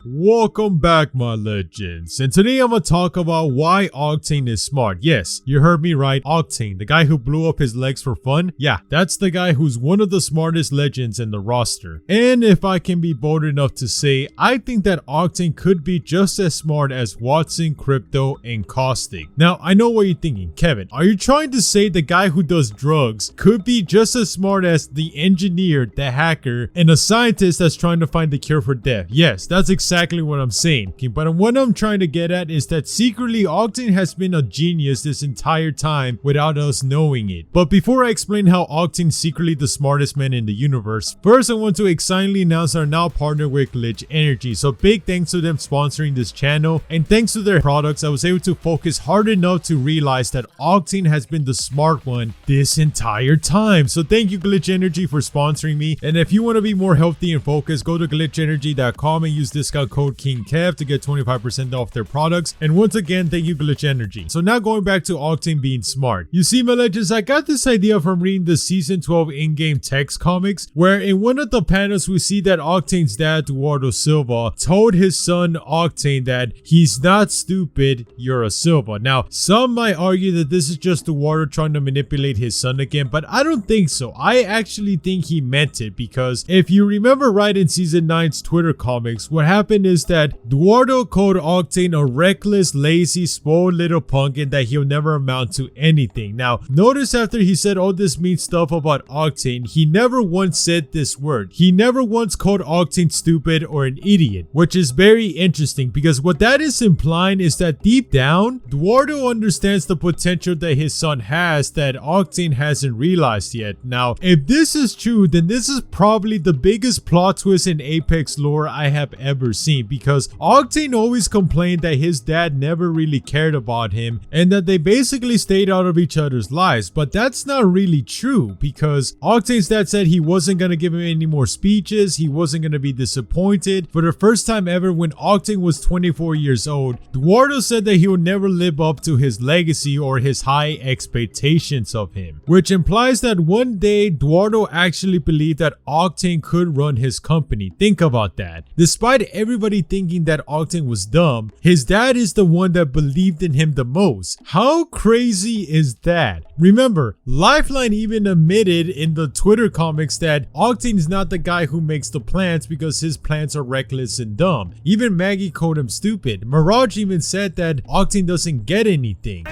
Welcome back, my legends, and today I'm gonna talk about why Octane is smart. Yes, you heard me right, Octane, the guy who blew up his legs for fun. Yeah, that's the guy who's one of the smartest legends in the roster. And if I can be bold enough to say, I think that Octane could be just as smart as Watson, Crypto, and Caustic. Now, I know what you're thinking, Kevin, are you trying to say the guy who does drugs could be just as smart as the engineer, the hacker, and a scientist that's trying to find the cure for death? Yes, that's exactly what I'm saying. Okay, but what I'm trying to get at is that secretly Octane has been a genius this entire time without us knowing it. But before I explain how Octane's secretly the smartest man in the universe, first I want to excitedly announce our now partner with Glitch Energy. So big thanks to them sponsoring this channel, and thanks to their products I was able to focus hard enough to realize that Octane has been the smart one this entire time. So thank you Glitch Energy for sponsoring me, and if you want to be more healthy and focused, go to glitchenergy.com and use discount code KingKev to get 25% off their products. And once again, thank you Glitch Energy. So now going back to Octane being smart. You see, my legends, I got this idea from reading the season 12 in-game text comics, where in one of the panels we see that Octane's dad, Eduardo Silva, told his son Octane that he's not stupid, you're a Silva. Now, some might argue that this is just Eduardo trying to manipulate his son again, but I don't think so. I actually think he meant it, because if you remember right in season 9's Twitter comics, what happened is that Eduardo called Octane a reckless, lazy, spoiled little punk and that he'll never amount to anything. Now, notice after he said all this mean stuff about Octane, he never once said this word. He never once called Octane stupid or an idiot, which is very interesting, because what that is implying is that deep down, Eduardo understands the potential that his son has that Octane hasn't realized yet. Now, if this is true, then this is probably the biggest plot twist in Apex lore I have ever seen, because Octane always complained that his dad never really cared about him and that they basically stayed out of each other's lives, but that's not really true, because Octane's dad said he wasn't going to give him any more speeches, he wasn't going to be disappointed. For the first time ever, when Octane was 24 years old, Eduardo said that he would never live up to his legacy or his high expectations of him, which implies that one day Eduardo actually believed that Octane could run his company. Think about that. Despite everybody thinking that Octane was dumb, his dad is the one that believed in him the most. How crazy is that? Remember, Lifeline even admitted in the Twitter comics that Octane is not the guy who makes the plans because his plans are reckless and dumb. Even Maggie called him stupid. Mirage even said that Octane doesn't get anything.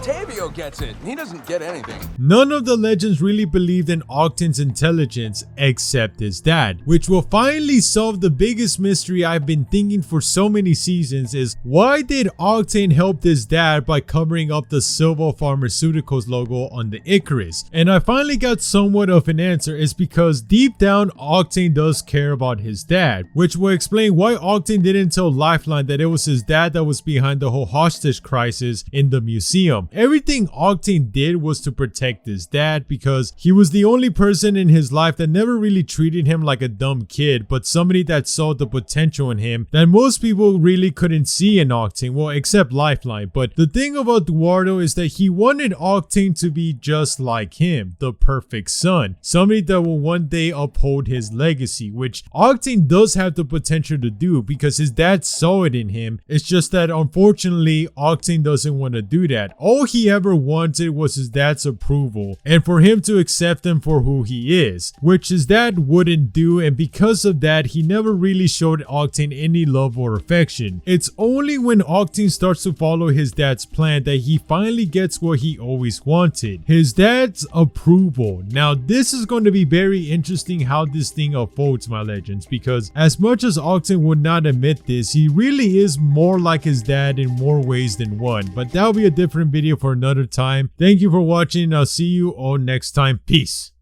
Tavio gets it. He doesn't get anything. None of the legends really believed in Octane's intelligence except his dad, which will finally solve the biggest mystery I've been thinking for so many seasons, is why did Octane help his dad by covering up the Silva Pharmaceuticals logo on the Icarus? And I finally got somewhat of an answer. It's because deep down Octane does care about his dad, which will explain why Octane didn't tell Lifeline that it was his dad that was behind the whole hostage crisis in the museum. Everything Octane did was to protect his dad, because he was the only person in his life that never really treated him like a dumb kid, but somebody that saw the potential in him that most people really couldn't see in Octane, well, except Lifeline. But the thing about Eduardo is that he wanted Octane to be just like him, the perfect son, somebody that will one day uphold his legacy, which Octane does have the potential to do because his dad saw it in him. It's just that unfortunately Octane doesn't want to do that. All he ever wanted was his dad's approval and for him to accept him for who he is, which his dad wouldn't do, and because of that he never really showed Octane any love or affection. It's only when Octane starts to follow his dad's plan that he finally gets what he always wanted, his dad's approval. Now this is going to be very interesting how this thing unfolds, my legends, because as much as Octane would not admit this, he really is more like his dad in more ways than one, but that'll be a different video for another time. Thank you for watching, and I'll see you all next time. Peace.